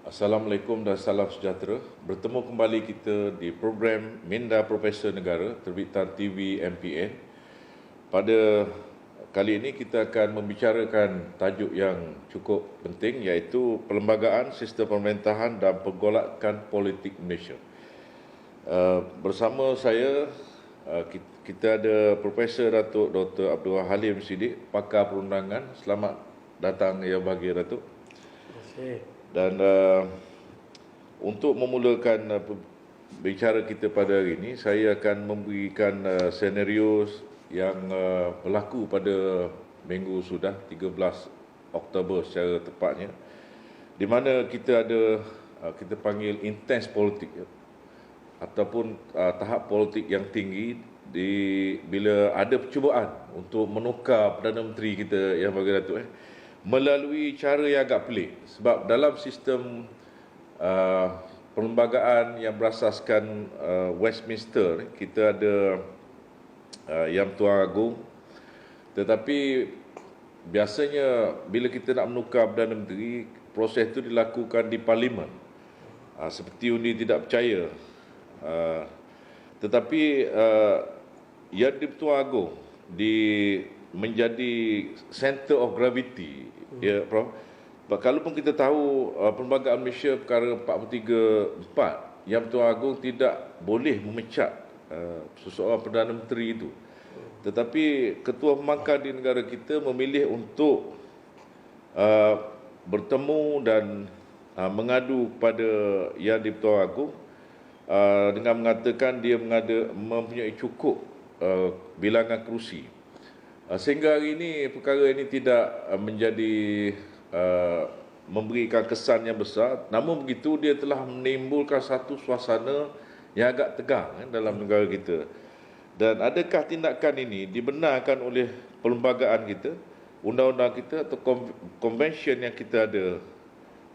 Assalamualaikum dan salam sejahtera. Bertemu kembali kita di program Minda Profesor Negara terbitan TV MPN. Pada kali ini kita akan membicarakan tajuk yang cukup penting, iaitu Perlembagaan Sistem Pemerintahan dan Pergolakan Politik Malaysia. Bersama saya kita ada Profesor Datuk Dr. Abdul Halim Siddiq, pakar perundangan. Selamat datang Yang Bahagia Datuk. Terima kasih. Dan untuk memulakan bicara kita pada hari ini, saya akan memberikan senario yang berlaku pada minggu sudah 13 Oktober secara tepatnya, di mana kita ada kita panggil intens politik ataupun tahap politik yang tinggi bila ada percubaan untuk menukar Perdana Menteri kita Yang Bahagia Datuk melalui cara yang agak pelik. Sebab dalam sistem perlembagaan yang berasaskan Westminster, kita ada Yang Tuan Agong, tetapi biasanya bila kita nak menukar Perdana Menteri, proses itu dilakukan di Parlimen, seperti undi tidak percaya. Tetapi Yang Tuan Agong menjadi center of gravity, ya Prof. Kalaupun kita tahu Perlembagaan Malaysia perkara 434, Yang Tuan Agong tidak boleh memecat seseorang Perdana Menteri itu. Tetapi Ketua Pemangkat di negara kita memilih untuk bertemu dan mengadu kepada Yang di-Tuan Agong dengan mengatakan dia mempunyai cukup bilangan kerusi. Sehingga hari ini perkara ini tidak menjadi memberikan kesan yang besar. Namun begitu, dia telah menimbulkan satu suasana yang agak tegang dalam negara kita. Dan adakah tindakan ini dibenarkan oleh perlembagaan kita, undang-undang kita atau konvensyen yang kita ada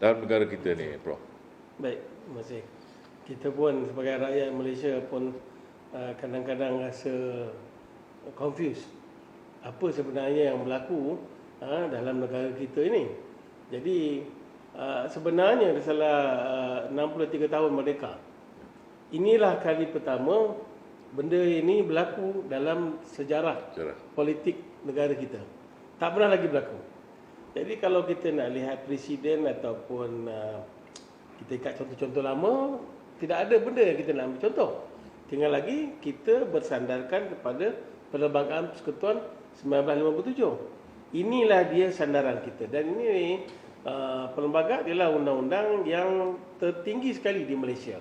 dalam negara kita ni, Prof? Baik, terima kasih. Kita pun sebagai rakyat Malaysia pun kadang-kadang rasa confused. Apa sebenarnya yang berlaku dalam negara kita ini. Jadi sebenarnya dalam 63 tahun merdeka, inilah kali pertama benda ini berlaku dalam sejarah politik negara kita. Tak pernah lagi berlaku. Jadi kalau kita nak lihat presiden ataupun kita ikat contoh-contoh lama, tidak ada benda yang kita nak ambil contoh. Tinggal lagi kita bersandarkan kepada Perlembagaan Persekutuan 1957. Inilah dia sandaran kita. Dan ini perlembagaan ialah undang-undang yang tertinggi sekali di Malaysia.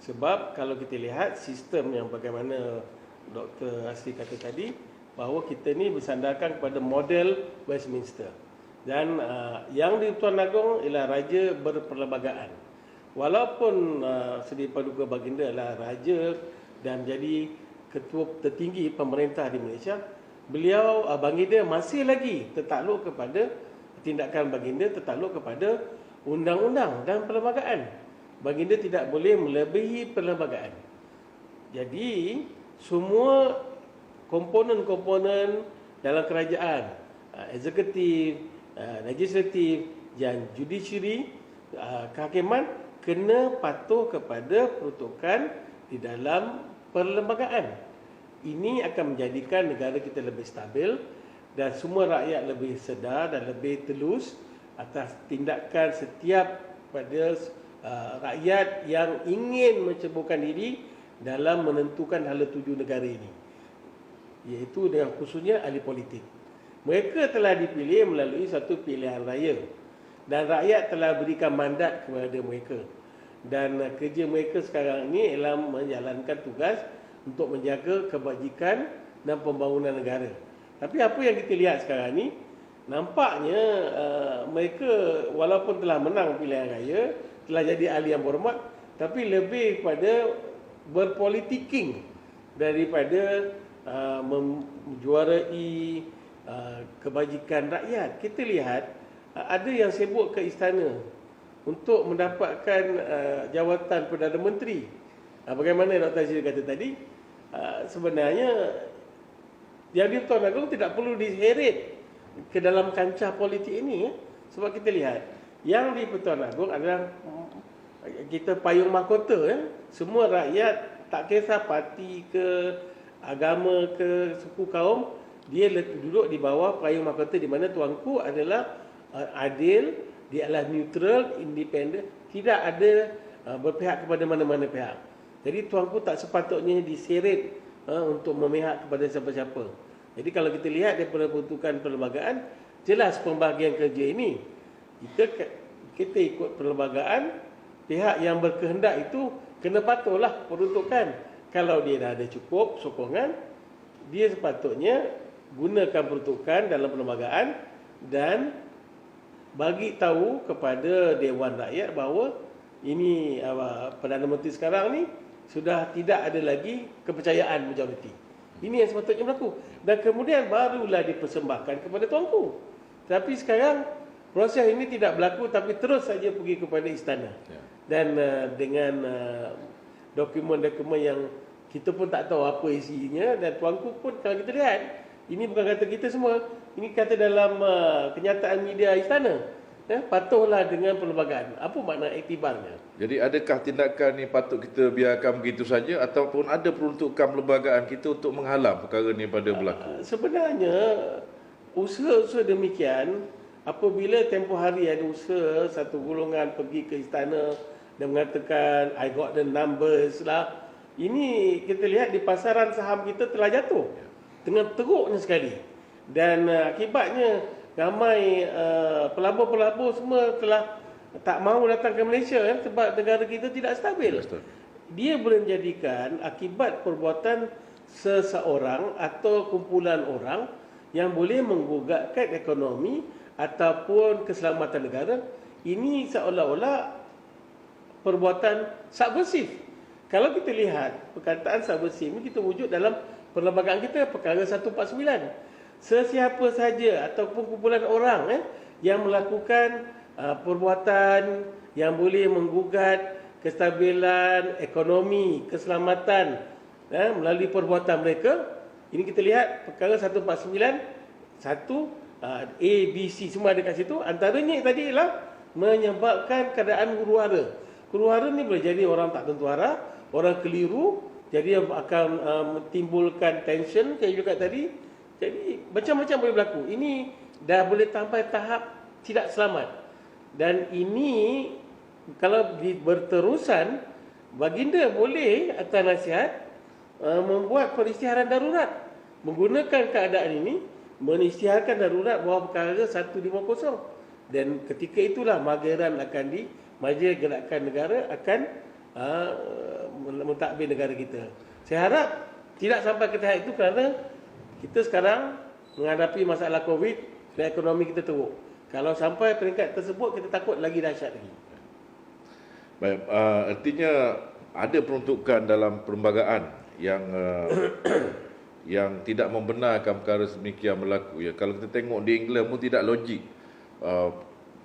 Sebab kalau kita lihat sistem yang bagaimana Dr. Asri kata tadi, bahawa kita ni bersandarkan kepada model Westminster. Dan yang di Tuan Agong ialah raja berperlembagaan. Walaupun Seri Paduka Baginda adalah raja dan jadi ketua tertinggi pemerintah di Malaysia, beliau Baginda masih lagi tertakluk kepada tindakan Baginda, tertakluk kepada undang-undang dan perlembagaan. Baginda tidak boleh melebihi perlembagaan. Jadi semua komponen-komponen dalam kerajaan, eksekutif, legislatif dan judiciary, kehakiman kena patuh kepada peruntukan di dalam perlembagaan. Ini akan menjadikan negara kita lebih stabil dan semua rakyat lebih sedar dan lebih telus atas tindakan setiap pada rakyat yang ingin menceburkan diri dalam menentukan hala tuju negara ini, iaitu dengan khususnya ahli politik. Mereka telah dipilih melalui satu pilihan raya dan rakyat telah berikan mandat kepada mereka. Dan kerja mereka sekarang ini ialah menjalankan tugas untuk menjaga kebajikan dan pembangunan negara. Tapi apa yang kita lihat sekarang ni, nampaknya mereka walaupun telah menang pilihan raya, telah jadi ahli yang berhormat, tapi lebih kepada berpolitiking daripada menjuarai kebajikan rakyat. Kita lihat ada yang sibuk ke istana untuk mendapatkan jawatan Perdana Menteri. Bagaimana Dr. Azizul kata tadi, sebenarnya Yang di-Tuan Agong tidak perlu diseret ke dalam kancah politik ini. Sebab kita lihat yang di Pertuan Agong adalah kita payung mahkota. Semua rakyat, tak kisah parti ke, agama ke, suku kaum, dia duduk di bawah payung mahkota, di mana tuanku adalah adil, dia adalah neutral, independen, tidak ada berpihak kepada mana-mana pihak. Jadi tuanku tak sepatutnya diseret untuk memihak kepada siapa-siapa. Jadi kalau kita lihat daripada peruntukan perlembagaan, jelas pembahagian kerja ini kita ikut perlembagaan, pihak yang berkehendak itu kena patuhlah peruntukan. Kalau dia dah ada cukup sokongan, dia sepatutnya gunakan peruntukan dalam perlembagaan dan bagi tahu kepada Dewan Rakyat bahawa ini Perdana Menteri sekarang ni sudah tidak ada lagi kepercayaan majoriti. Ini yang sepatutnya berlaku. Dan kemudian barulah dipersembahkan kepada tuanku. Tapi sekarang proses ini tidak berlaku, tapi terus saja pergi kepada istana. Dan dengan dokumen-dokumen yang kita pun tak tahu apa isinya, dan tuanku pun kalau kita lihat, ini bukan kata kita semua, ini kata dalam kenyataan media istana. Patuhlah dengan perlembagaan. Apa makna iktibarnya? Jadi adakah tindakan ni patut kita biarkan begitu saja ataupun ada peruntukan perlembagaan kita untuk menghalang perkara ni pada berlaku? Sebenarnya usaha-usaha demikian, apabila tempoh hari ada usaha satu golongan pergi ke istana dan mengatakan I got the numbers lah, ini kita lihat di pasaran saham kita telah jatuh dengan teruknya sekali. Dan akibatnya ramai pelabur-pelabur semua telah tak mahu datang ke Malaysia sebab negara kita tidak stabil. Dia boleh menjadikan akibat perbuatan seseorang atau kumpulan orang yang boleh menggugatkan ekonomi ataupun keselamatan negara. Ini seolah-olah perbuatan subversif. Kalau kita lihat perkataan subversif ini kita wujud dalam perlembagaan kita, perkara 149. Sesiapa saja ataupun kumpulan orang yang melakukan perbuatan yang boleh menggugat kestabilan ekonomi, keselamatan melalui perbuatan mereka. Ini kita lihat perkara 149, A, B, C semua ada kat situ. Antaranya tadi ialah menyebabkan keadaan huru-hara. Huru-hara ni boleh jadi orang tak tentu arah, orang keliru, jadi akan menimbulkan tension saya juga tadi. Jadi macam-macam boleh berlaku. Ini dah boleh sampai tahap tidak selamat. Dan ini kalau berterusan, baginda boleh atas nasihat membuat peristiharan darurat. Menggunakan keadaan ini, mengisytiharkan darurat bahawa perkara 150. Dan ketika itulah Mageran akan Majlis Gerakan Negara akan mentadbir negara kita. Saya harap tidak sampai ke tahap itu kerana kita sekarang menghadapi masalah COVID dan ekonomi kita teruk. Kalau sampai peringkat tersebut, kita takut lagi dahsyat lagi. Baik, artinya ada peruntukan dalam perlembagaan yang yang tidak membenarkan perkara sedemikian berlaku. Ya, kalau kita tengok di England pun tidak logik.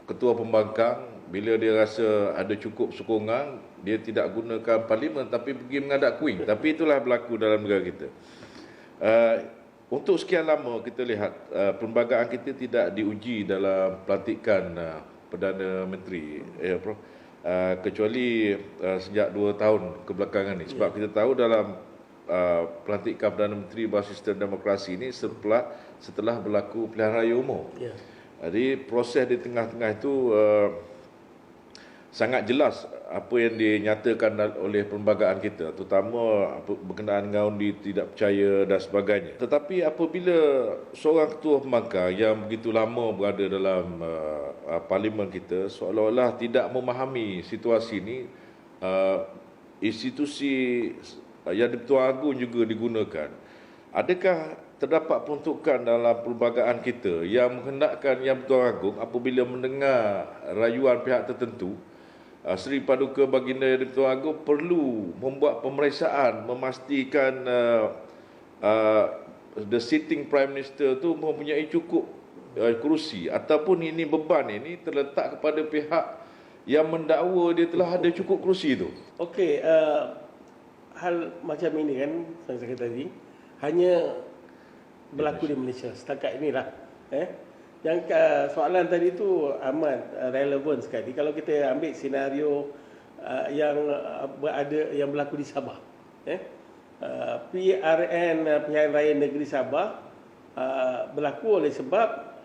Ketua pembangkang bila dia rasa ada cukup sokongan, dia tidak gunakan parlimen tapi pergi menghadap Queen. Tapi itulah berlaku dalam negara kita. Untuk sekian lama kita lihat perlembagaan kita tidak diuji dalam pelantikan Perdana Menteri, Prof. Kecuali sejak 2 tahun kebelakangan ni. Sebab kita tahu dalam pelantikan Perdana Menteri bersistem demokrasi ini setelah berlaku pilihan raya umum. Jadi proses di tengah-tengah itu sangat jelas apa yang dinyatakan oleh perlembagaan kita, terutama berkenaan dengan undi tidak percaya dan sebagainya. Tetapi apabila seorang ketua pembangkang yang begitu lama berada dalam parlimen kita seolah-olah tidak memahami situasi ini, institusi yang di-Pertuan Agong juga digunakan, adakah terdapat peruntukan dalam perlembagaan kita yang menghendakkan Yang Pertuan Agong apabila mendengar rayuan pihak tertentu, Seri Paduka Baginda Yang di-Pertuan Agong perlu membuat pemeriksaan, memastikan the sitting Prime Minister tu mempunyai cukup kerusi, ataupun ini beban ini terletak kepada pihak yang mendakwa dia telah ada cukup kerusi tu. Okey, hal macam ini kan saya kata tadi hanya berlaku di Malaysia setakat inilah. yang soalan tadi tu amat relevan sekali. Kalau kita ambil senario yang berada yang berlaku di Sabah, Pilihan Raya Negeri Sabah berlaku oleh sebab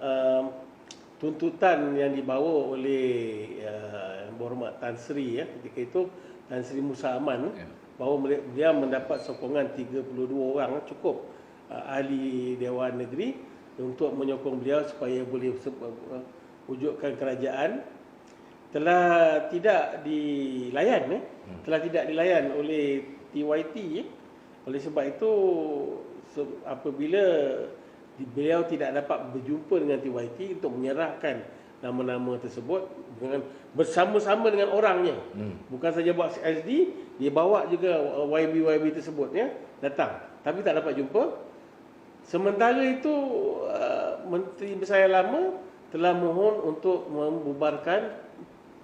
tuntutan yang dibawa oleh Yang Berhormat Tan Sri ketika itu Tan Sri Musa Aman bahawa dia mendapat sokongan 32 orang cukup ahli Dewan Negeri untuk menyokong beliau supaya boleh wujudkan kerajaan, telah tidak dilayan oleh TYT. Oleh sebab itu apabila beliau tidak dapat berjumpa dengan TYT untuk menyerahkan nama-nama tersebut dengan bersama-sama dengan orangnya, bukan saja buat SD, dia bawa juga YB tersebut datang, tapi tak dapat jumpa. Sementara itu Menteri Besar Lama telah mohon untuk membubarkan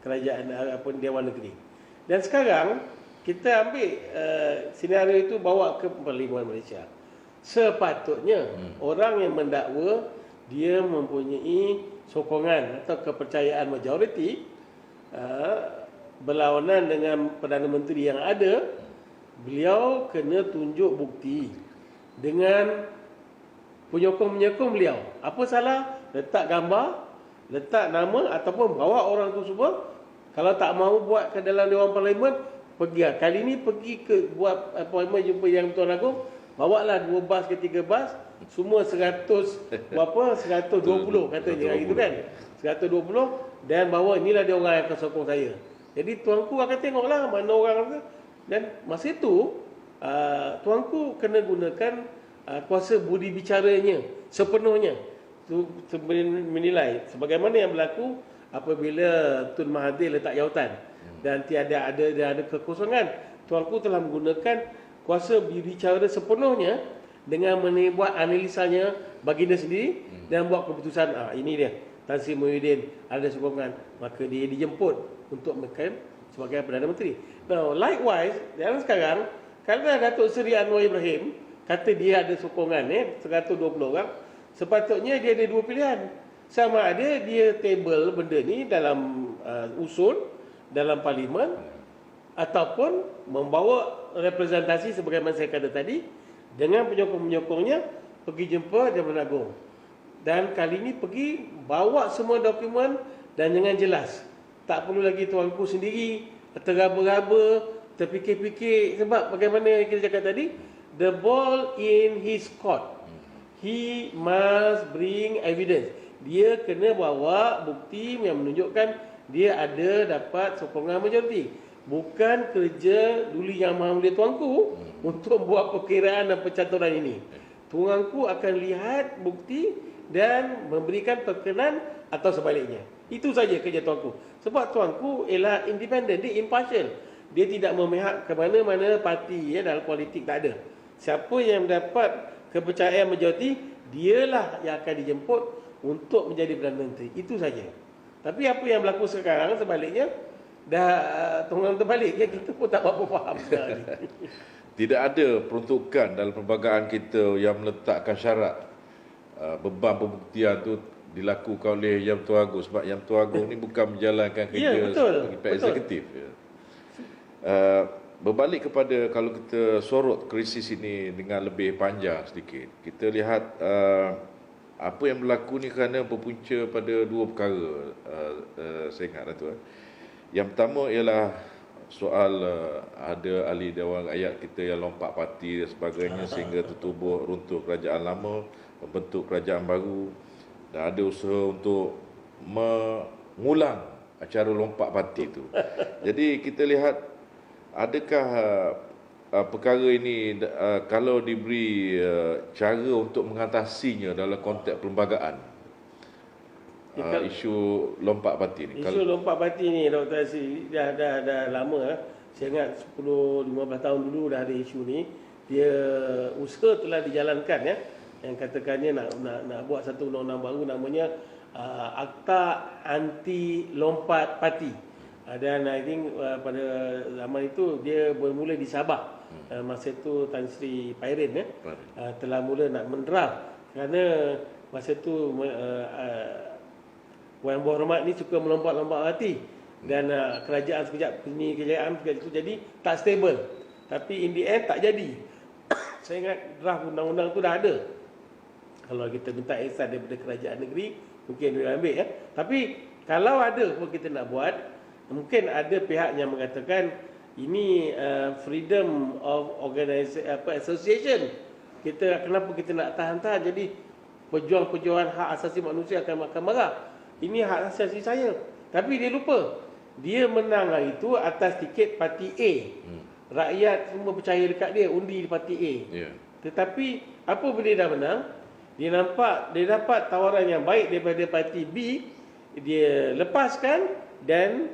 kerajaan Dewan Negeri. Dan sekarang kita ambil senario itu bawa ke Parlimen Malaysia. Sepatutnya orang yang mendakwa dia mempunyai sokongan atau kepercayaan majoriti berlawanan dengan Perdana Menteri yang ada, beliau kena tunjuk bukti dengan penyokong-penyokong beliau. Apa salah letak gambar, letak nama ataupun bawa orang tu semua. Kalau tak mahu buat ke dalam Dewan Parlimen, pergi. Kali ni pergi ke buat appointment jumpa Yang Tuan Agong, bawalah 2 bas ke 3 bas, semua 100 berapa? 120 katanya gitu kan. 120 dan bawa inilah dia orang yang akan sokong saya. Jadi tuanku akan tengoklah mana orang tu. Dan masa itu tuanku kena gunakan kuasa budi bicaranya sepenuhnya menilai sebagaimana yang berlaku apabila Tun Mahathir letak jawatan dan tiada ada kekosongan. Tuanku telah menggunakan kuasa bicara sepenuhnya dengan buat analisanya baginda sendiri dan buat keputusan ini dia Tan Sri Muhyiddin ada sokongan, maka dia dijemput untuk mengklaim sebagai Perdana Menteri. Now likewise dalam sekarang kalau Datuk Seri Anwar Ibrahim kata dia ada sokongan 120 orang, sepatutnya dia ada 2 pilihan. Sama ada dia table benda ni dalam usul dalam parlimen ataupun membawa representasi sebagaimana saya kata tadi dengan penyokong-penyokongnya pergi jumpa Dewan Agong. Dan kali ni pergi bawa semua dokumen dan dengan jelas. Tak perlu lagi tuanku sendiri tergaba-gaba, terfikir-fikir, sebab bagaimana kita cakap tadi, the ball in his court. He must bring evidence. Dia kena bawa bukti yang menunjukkan dia ada dapat sokongan majoriti. Bukan kerja Duli Yang Maha Mulia tuanku untuk buat perkiraan dan pencaturan ini. Tuanku akan lihat bukti dan memberikan perkenan atau sebaliknya. Itu saja kerja tuanku. Sebab tuanku ialah independent, dia impartial. Dia tidak memihak ke mana-mana parti dalam politik, tak ada. Siapa yang mendapat kepercayaan majoriti, dialah yang akan dijemput untuk menjadi Perdana Menteri. Itu saja. Tapi apa yang berlaku sekarang sebaliknya, dah tunggang terbalik, kita pun tak apa faham sekarang ni. Tidak ada peruntukan dalam perlembagaan kita yang meletakkan syarat beban pembuktian tu dilakukan oleh Yang Tuan Agong, sebab Yang Tuan Agong ni bukan menjalankan kerja sebagai pihak eksekutif. Berbalik kepada kalau kita sorot krisis ini dengan lebih panjang sedikit, kita lihat apa yang berlaku ni kerana berpunca pada 2 perkara. Saya ingat tu. Yang pertama ialah soal ada ahli Dewan Rakyat kita yang lompat parti dan sebagainya sehingga tertubuh runtuh kerajaan lama, membentuk kerajaan baru, dan ada usaha untuk mengulang acara lompat parti itu. Jadi kita lihat adakah perkara ini kalau diberi cara untuk mengatasinya dalam konteks perlembagaan, isu lompat parti ni? Isu lompat parti ni Dr. Asri dah lama. Saya ingat 10-15 tahun dulu dah ada isu ni. Dia usaha telah dijalankan yang katakannya nak buat satu undang-undang baru namanya Akta Anti Lompat Parti. Dan I think pada zaman itu dia bermula di Sabah. Masa itu Tan Sri Pairin telah mula nak mendraft Kerana masa tu Yang Berhormat ni suka melompat-lompat hati. Dan kerajaan sekejap ini, kerajaan sekejap itu, jadi tak stable. Tapi in the end tak jadi. Saya ingat draft undang-undang tu dah ada. Kalau kita minta ihsan daripada kerajaan negeri, mungkin dia ambil ya. Tapi kalau ada pun kita nak buat, mungkin ada pihak yang mengatakan ini freedom of association. Kenapa kita nak tahan-tahan? Jadi pejuang-pejuang hak asasi manusia akan makan marah. Ini hak asasi saya. Tapi dia lupa, dia menang hari itu atas tiket parti A. Rakyat semua percaya dekat dia, undi di parti A. Tetapi apa bila dia dah menang, dia dapat tawaran yang baik daripada parti B, dia lepaskan dan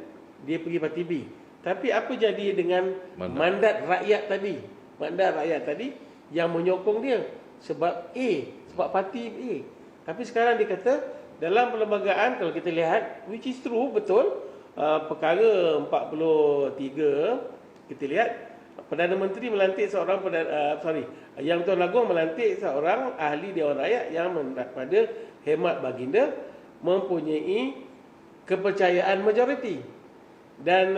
dia pergi parti B. Tapi apa jadi dengan mandat rakyat tadi? Mandat rakyat tadi yang menyokong dia sebab A, sebab parti A. Tapi sekarang dia kata dalam perlembagaan, kalau kita lihat, which is true, betul, perkara 43 kita lihat Perdana Menteri melantik seorang Yang Tuan Agong melantik seorang ahli Dewan Rakyat yang pada hemat baginda mempunyai kepercayaan majoriti. Dan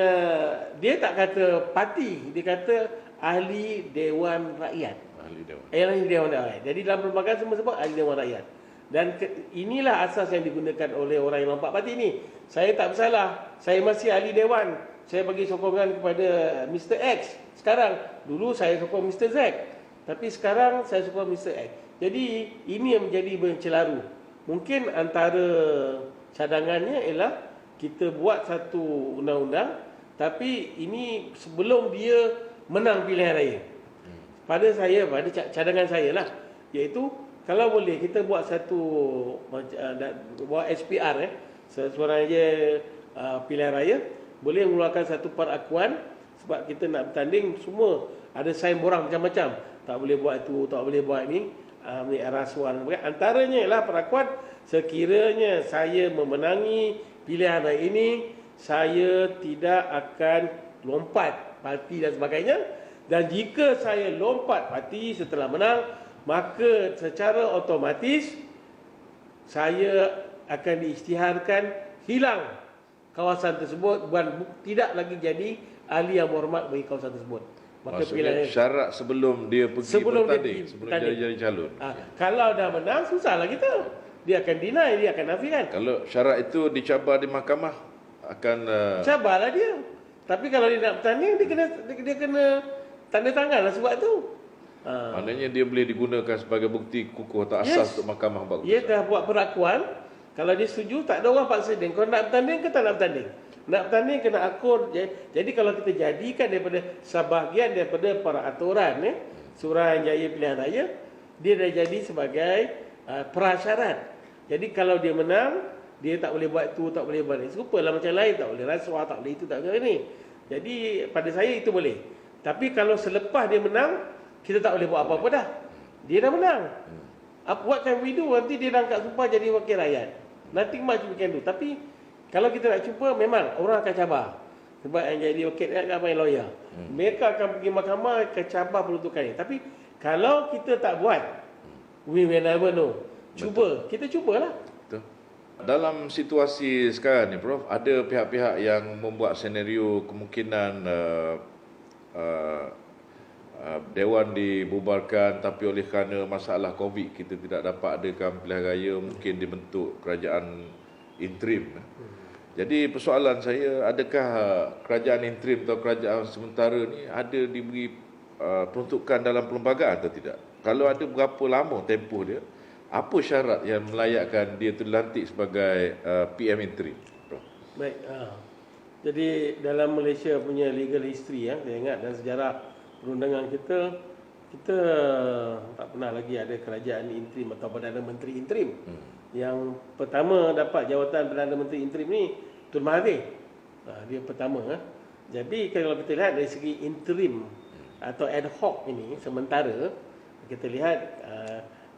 dia tak kata parti, dia kata ahli Dewan Rakyat. Ahli Dewan Rakyat. Jadi dalam perlembagaan semua sebut ahli Dewan Rakyat. Dan inilah asas yang digunakan oleh orang yang lompat parti ni. Saya tak bersalah, saya masih ahli Dewan. Saya bagi sokongan kepada Mr. X. Sekarang, dulu saya sokong Mr. Z. Tapi sekarang saya sokong Mr. X. Jadi ini yang menjadi bercelaru. Mungkin antara cadangannya ialah kita buat satu undang-undang, tapi ini sebelum dia menang pilihan raya. Pada cadangan saya lah, iaitu kalau boleh kita buat satu buat SPR Suruhanjaya pilihan raya, boleh mengeluarkan satu perakuan. Sebab kita nak bertanding, semua ada sign borang macam-macam. Tak boleh buat itu, tak boleh buat ini, rasuan. Antaranya ialah perakuan, sekiranya saya memenangi pilihan raya ini, saya tidak akan lompat parti dan sebagainya. Dan jika saya lompat parti setelah menang, maka secara otomatis saya akan diisytiharkan hilang kawasan tersebut dan tidak lagi jadi ahli yang berhormat bagi kawasan tersebut. Maka maksudnya syarat sebelum dia pergi bertanding, sebelum dia jadi calon. Kalau dah menang, susahlah kita. Dia akan deny, dia akan nafikan. Kalau syarat itu dicabar di mahkamah, akan cabarlah dia. Tapi kalau dia nak bertanding, dia kena tanda tanganlah sebab tu. Maknanya dia boleh digunakan sebagai bukti kukuh atau asas untuk mahkamah buat keputusan. Dia dah buat perakuan. Kalau dia setuju, tak ada orang paksa dia. Kau nak bertanding ke tak nak bertanding? Nak bertanding kena akur. Jadi kalau kita jadikan daripada sebahagian daripada peraturan Suruhanjaya pilihan raya, dia dah jadi sebagai prasyarat. Jadi kalau dia menang, dia tak boleh buat itu, tak boleh buat ini. Serupalah macam lain, tak boleh rasuah, tak boleh itu, tak boleh ini. Jadi pada saya itu boleh. Tapi kalau selepas dia menang, kita tak boleh buat apa-apa dah. Dia dah menang. What can we do? Nanti dia dah angkat sumpah jadi wakil rakyat. Nothing much we can do. Tapi kalau kita nak jumpa, memang orang akan cabar. Sebab yang jadi wakil rakyat kan main lawyer. Mereka akan pergi mahkamah, akan cabar peruntukannya. Tapi kalau kita tak buat, we will never know. Cuba, kita cubalah. Betul. Dalam situasi sekarang ni, Prof, ada pihak-pihak yang membuat senario kemungkinan Dewan dibubarkan, tapi oleh kerana masalah COVID kita tidak dapat adakan pilihan raya, mungkin dibentuk kerajaan interim. Jadi persoalan saya, adakah kerajaan interim atau kerajaan sementara ni ada diberi peruntukan dalam perlembagaan atau tidak? Kalau ada, berapa lama tempoh dia? Apa syarat yang melayakkan dia dilantik sebagai PM interim? Baik. Jadi dalam Malaysia punya legal history, saya ingat dan sejarah perundangan kita tak pernah lagi ada kerajaan interim atau Perdana Menteri interim. Yang pertama dapat jawatan Perdana Menteri interim ni Tun Mahathir. Dia pertama. Jadi kalau kita lihat dari segi interim atau ad hoc ini sementara, kita lihat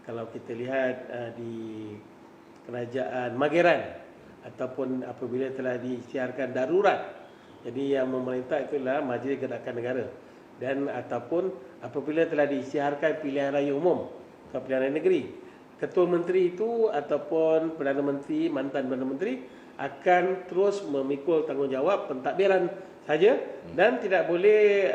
kalau kita lihat di kerajaan Mageran ataupun apabila telah diisytiharkan darurat, jadi yang memerintah itulah Majlis Gerakan Negara, dan ataupun apabila telah diisytiharkan pilihan raya umum atau pilihan raya negeri, Ketua Menteri itu ataupun Perdana Menteri, mantan Perdana Menteri akan terus memikul tanggungjawab pentadbiran saja dan tidak boleh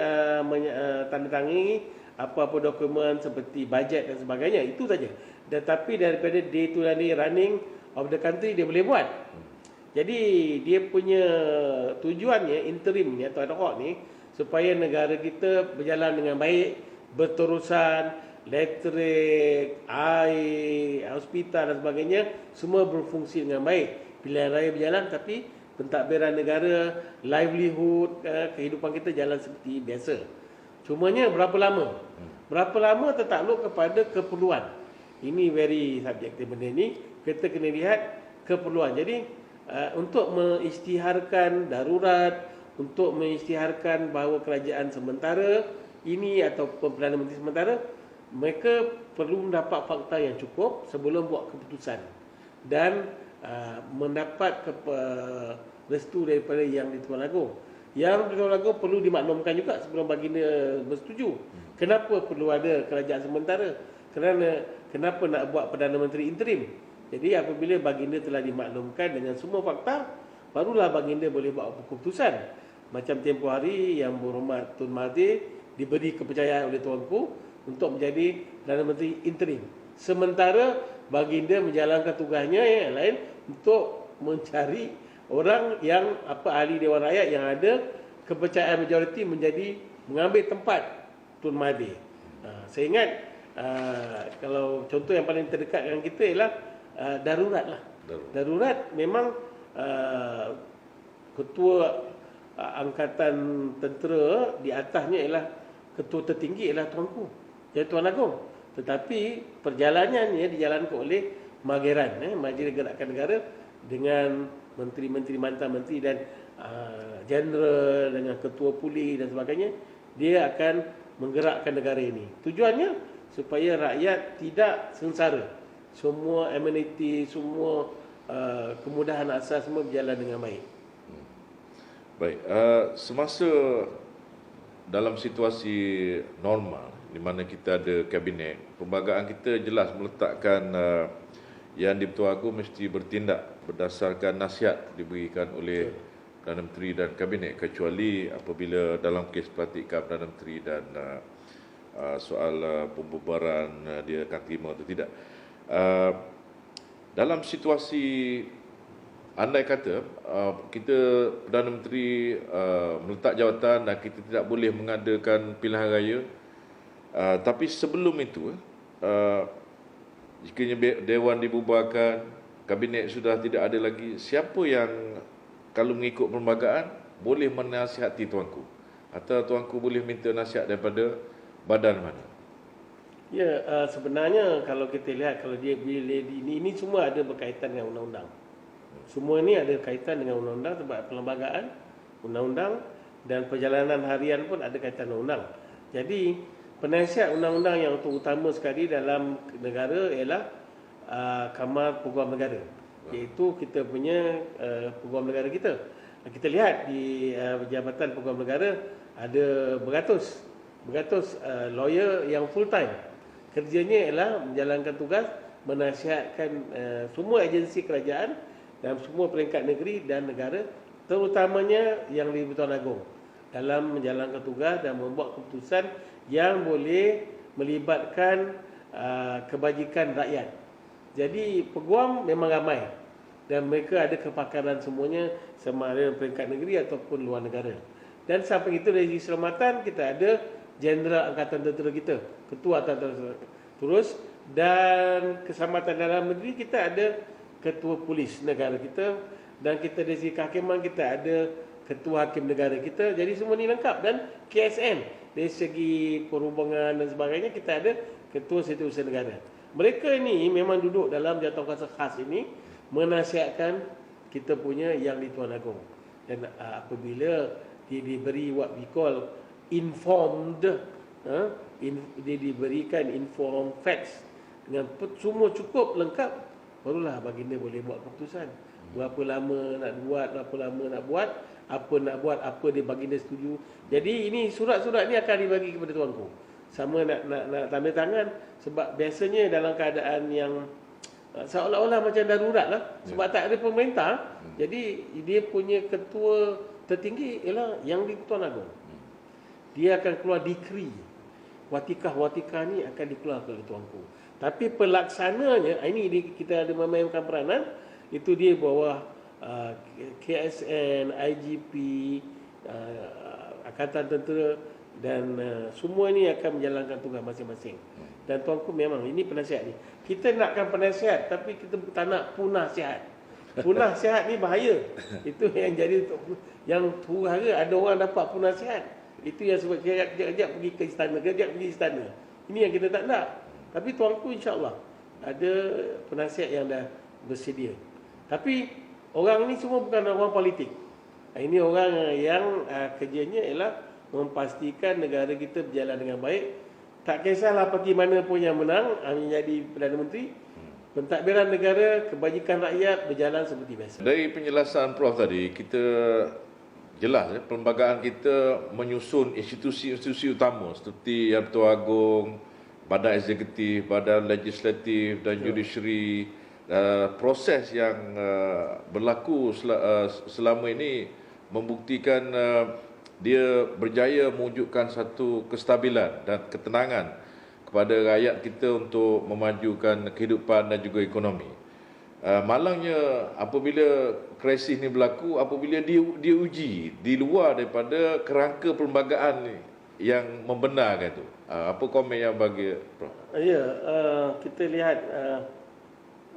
tandatangani apa-apa dokumen seperti bajet dan sebagainya. Itu saja. Tetapi daripada day to day running of the country dia boleh buat. Jadi dia punya tujuannya interim ni atau ad hoc ni supaya negara kita berjalan dengan baik, berterusan, elektrik, air, hospital dan sebagainya semua berfungsi dengan baik. Pilihan raya berjalan tapi pentadbiran negara, livelihood, kehidupan kita jalan seperti biasa. Cumanya berapa lama? Berapa lama tertakluk kepada keperluan. Ini very subjektif benda ni. Kita kena lihat keperluan. Jadi untuk mengisytiharkan darurat, untuk mengisytiharkan bahawa kerajaan sementara ini atau Perdana Menteri sementara, mereka perlu mendapat fakta yang cukup sebelum buat keputusan dan mendapat restu daripada Yang di-Tuan Agong. Yang di-Tuan Agong perlu dimaklumkan juga sebelum baginda bersetuju. Kenapa perlu ada kerajaan sementara? Kenapa nak buat Perdana Menteri interim? Jadi apabila baginda telah dimaklumkan dengan semua fakta, barulah baginda boleh buat keputusan. Macam tempoh hari Yang Berhormat Tun Mahathir diberi kepercayaan oleh Tuanku untuk menjadi Perdana Menteri interim. Sementara baginda menjalankan tugasnya yang lain untuk mencari orang yang ahli Dewan Rakyat yang ada kepercayaan majoriti mengambil tempat Tun Mahathir. Saya ingat kalau contoh yang paling terdekat dengan kita ialah darurat lah. Darurat memang ketua angkatan tentera di atasnya ialah ketua tertinggi ialah Tuanku, jadi Tuan Agong. Tetapi perjalanannya dijalankan oleh Mageran, Majlis Gerakan Negara dengan menteri-menteri, mantan menteri dan jeneral dengan ketua puli dan sebagainya. Dia akan menggerakkan negara ini. Tujuannya supaya rakyat tidak sengsara. Semua ameniti, semua kemudahan asas semua berjalan dengan baik. Baik, semasa dalam situasi normal di mana kita ada kabinet, perlembagaan kita jelas meletakkan Yang di-Tuan Agong mesti bertindak berdasarkan nasihat diberikan oleh Perdana Menteri dan kabinet, kecuali apabila dalam kes pelantikan Perdana Menteri dan soal pembubaran dia akan terima atau tidak. Dalam situasi andai kata kita Perdana Menteri meletak jawatan dan kita tidak boleh mengadakan pilihan raya, tapi sebelum itu jika Dewan dibubarkan, kabinet sudah tidak ada lagi, siapa yang kalau mengikut perlembagaan boleh menasihati Tuanku? Atau Tuanku boleh minta nasihat daripada badan mana? Ya, sebenarnya kalau kita lihat, kalau dia bila ini semua ada berkaitan dengan undang-undang. Semua ini ada kaitan dengan undang-undang sebab perlembagaan, undang-undang dan perjalanan harian pun ada kaitan dengan undang. Jadi penasihat undang-undang yang utama sekali dalam negara ialah Kamar Peguam Negara, iaitu kita punya Peguam Negara kita. Kita lihat di Jabatan Peguam Negara ada beratus lawyer yang full time. Kerjanya ialah menjalankan tugas menasihatkan semua agensi kerajaan dan semua peringkat negeri dan negara, terutamanya Yang di-Tuan Agong, dalam menjalankan tugas dan membuat keputusan yang boleh melibatkan kebajikan rakyat. Jadi peguam memang ramai dan mereka ada kepakaran semuanya sama ada peringkat negeri ataupun luar negara. Dan sampai itu dari segi keselamatan kita ada Jeneral Angkatan Tentera kita, Ketua Angkatan Tentera terus, dan keselamatan dalam negeri kita ada Ketua Polis negara kita, dan kita dari segi kehakiman kita ada Ketua Hakim negara kita. Jadi semua ni lengkap. Dan KSN dari segi perhubungan dan sebagainya kita ada Ketua Setiausaha Negara. Mereka ini memang duduk dalam jawatankuasa khas ini menasihatkan kita punya Yang di-Tuan Agong. Dan apabila dia diberi what we call informed, dia diberikan informed facts dengan semua cukup lengkap, barulah baginda boleh buat keputusan. Berapa lama nak buat, berapa lama nak buat, apa nak buat, apa dia baginda setuju. Jadi ini surat-surat ni akan dibagi kepada Tuanku. sama nak tanda tangan, sebab biasanya dalam keadaan yang seolah-olah macam darurat lah, sebab tak ada pemerintah. Jadi dia punya ketua tertinggi ialah Yang di-Pertuan Agong. Dia akan keluar decree, watikah-watikah ni akan dikeluarkan oleh Tuanku. Tapi pelaksananya, ini kita ada memainkan peranan, itu dia bawah KSN, IGP, Angkatan Tentera, dan semua ni akan menjalankan tugas masing-masing. Dan Tuanku memang ini penasihat ni. Kita nakkan penasihat, tapi kita tak nak punah sihat. Punah sihat ni bahaya. Itu yang jadi, yang huru-hara ada orang dapat punah sihat. Itu yang sebab kejap-kejap pergi ke istana, kejap pergi istana. Ini yang kita tak nak. Tapi Tuanku insya-Allah ada penasihat yang dah bersedia. Tapi orang ni semua bukan orang politik. Ini orang yang kerjanya ialah memastikan negara kita berjalan dengan baik. Tak kisahlah parti mana pun yang menang menjadi Perdana Menteri, pentadbiran negara, kebajikan rakyat berjalan seperti biasa. Dari penjelasan Prof tadi, kita jelas perlembagaan kita menyusun institusi-institusi utama seperti Yang di-Pertuan Agong, Badan Eksekutif, Badan Legislatif dan Judiciary. Proses yang berlaku selama ini membuktikan dia berjaya mewujudkan satu kestabilan dan ketenangan kepada rakyat kita untuk memajukan kehidupan dan juga ekonomi. Malangnya apabila krisis ini berlaku, apabila dia uji di luar daripada kerangka perlembagaan yang membenarkan itu. Apa komen yang bagi Prof? Ya, kita lihat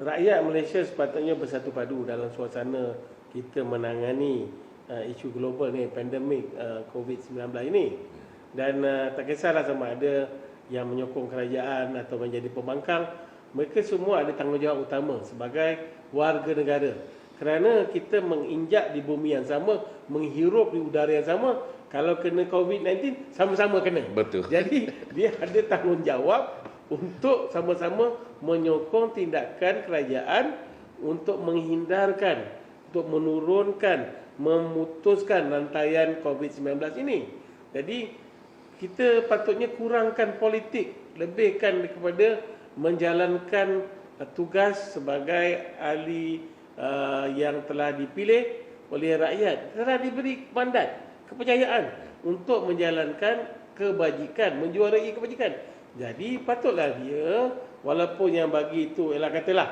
rakyat Malaysia sepatutnya bersatu padu dalam suasana kita menangani isu global ni, pandemik COVID-19 ini. Dan tak kisahlah sama ada yang menyokong kerajaan atau menjadi pembangkang, mereka semua ada tanggungjawab utama sebagai warga negara. Kerana kita menginjak di bumi yang sama, menghirup di udara yang sama, kalau kena COVID-19 sama-sama kena. Betul. Jadi dia ada tanggungjawab untuk sama-sama menyokong tindakan kerajaan untuk menghindarkan, untuk menurunkan, memutuskan rantaian COVID-19 ini. Jadi kita patutnya kurangkan politik, lebihkan kepada menjalankan tugas sebagai ahli yang telah dipilih oleh rakyat, telah diberi mandat, kepercayaan untuk menjalankan kebajikan, menjuarai kebajikan. Jadi patutlah dia, walaupun yang bagi itu ialah katalah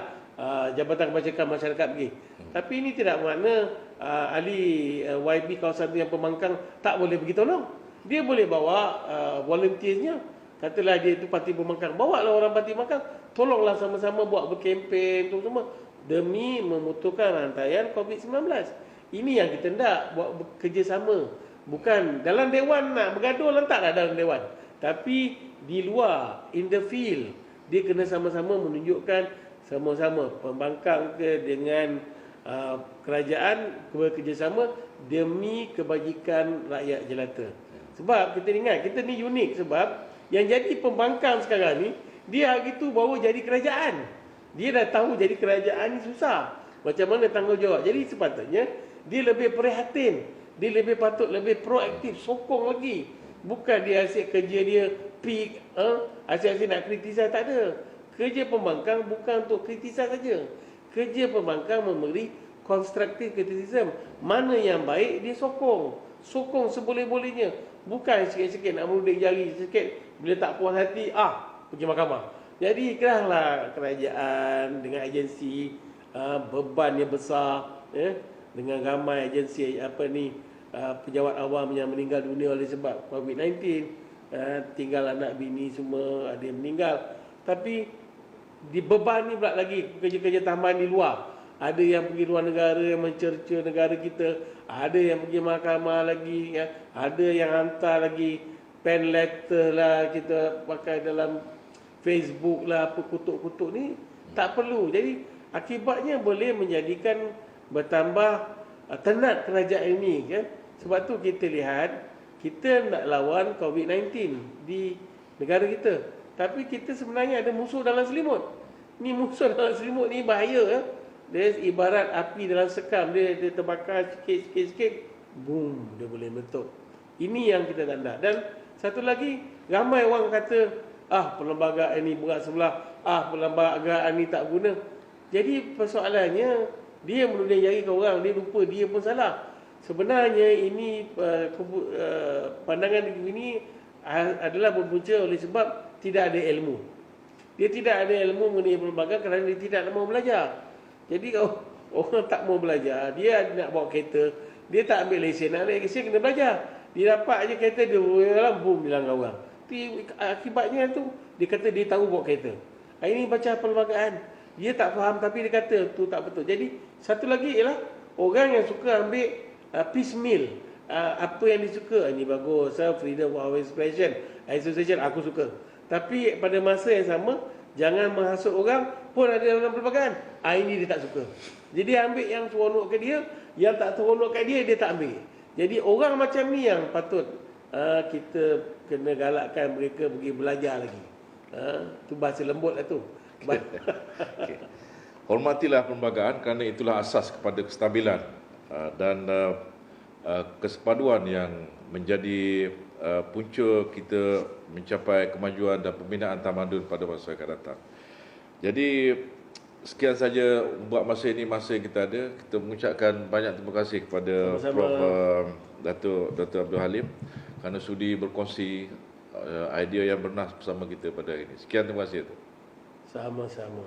Jabatan Kebajikan Masyarakat pergi, tapi ini tidak makna ahli YB kawasan yang pembangkang tak boleh pergi tolong. Dia boleh bawa volunteersnya. Katalah dia itu parti pembangkang, bawa lah orang parti pembangkang, tolonglah sama-sama buat berkempen tu semua demi memutuskan rantaian COVID-19. Ini yang kita nak buat kerjasama. Bukan dalam dewan nak bergaduh, letaklah dalam dewan. Tapi di luar, in the field, dia kena sama-sama menunjukkan sama-sama pembangkang ke dengan kerajaan bekerjasama demi kebajikan rakyat jelata. Sebab kita ingat, kita ni unik sebab yang jadi pembangkang sekarang ni, dia hari tu baru jadi kerajaan. Dia dah tahu jadi kerajaan ni susah. Macam mana tanggungjawab. Jadi sepatutnya dia lebih prihatin, dia lebih patut lebih proaktif, sokong lagi. Bukan dia asyik kerja dia peak, asyik-asyik nak kritisasi, tak ada. Kerja pembangkang bukan untuk kritisasi saja. Kerja pembangkang memberi constructive criticism. Mana yang baik dia sokong. Sokong seboleh-bolehnya. Bukan sikit-sikit nak meludik jari sikit, bila tak puas hati, pergi mahkamah. Jadi kerahlah kerajaan dengan agensi beban yang besar, dengan ramai agensi pejabat awam yang meninggal dunia oleh sebab COVID-19, tinggal anak bini semua ada yang meninggal. Tapi dibebani pula lagi kerja-kerja tambahan di luar. Ada yang pergi luar negara yang mencerca negara kita, ada yang pergi mahkamah lagi, ada yang hantar lagi pen letter lah kita pakai dalam Facebook lah, apa kutuk-kutuk ni tak perlu. Jadi akibatnya boleh menjadikan bertambah tenat kerajaan ini, kan? Sebab tu kita lihat kita nak lawan COVID-19 di negara kita, tapi kita sebenarnya ada musuh dalam selimut. Ni musuh dalam selimut ni bahaya. Dia ibarat api dalam sekam, dia terbakar sikit-sikit, boom, dia boleh meletup. Ini yang kita tak nak. Dan Satu lagi, ramai orang kata, perlembagaan ini berat sebelah, perlembagaan ini tak guna. Jadi persoalannya, dia menuding jari ke orang, dia lupa dia pun salah. Sebenarnya ini pandangan ini adalah berpunca oleh sebab tidak ada ilmu. Dia tidak ada ilmu mengenai perlembagaan kerana dia tidak mau belajar. Jadi kalau orang tak mau belajar, dia nak bawa kereta, dia tak ambil lesen, nak ambil lesen kena belajar. Dia dapat je kereta, dia dalam boom bilang kat orang. Akibatnya tu, dia kata dia tahu bawa kereta. Ini baca perlembagaan. Dia tak faham tapi dia kata tu tak betul. Jadi satu lagi ialah orang yang suka ambil piecemeal. Apa yang dia suka, ini bagus, freedom of expression, association, aku suka. Tapi pada masa yang sama, jangan menghasut orang pun ada dalam perlembagaan. Ini dia tak suka. Jadi ambil yang seronok ke dia, yang tak seronok kat dia, dia tak ambil. Jadi orang macam ni yang patut kita kena galakkan mereka pergi belajar lagi. Tu bahasa lembut lah tu. Okay. Hormatilah perlembagaan kerana itulah asas kepada kestabilan dan kesepaduan yang menjadi punca kita mencapai kemajuan dan pembinaan tamadun pada masa yang akan datang. Jadi sekian saja buat masa ini, masa yang kita ada. Kita mengucapkan banyak terima kasih kepada Sama-sama. Prof. Dr. Abdul Halim kerana sudi berkongsi idea yang bernas bersama kita pada hari ini. Sekian, terima kasih. Sama-sama.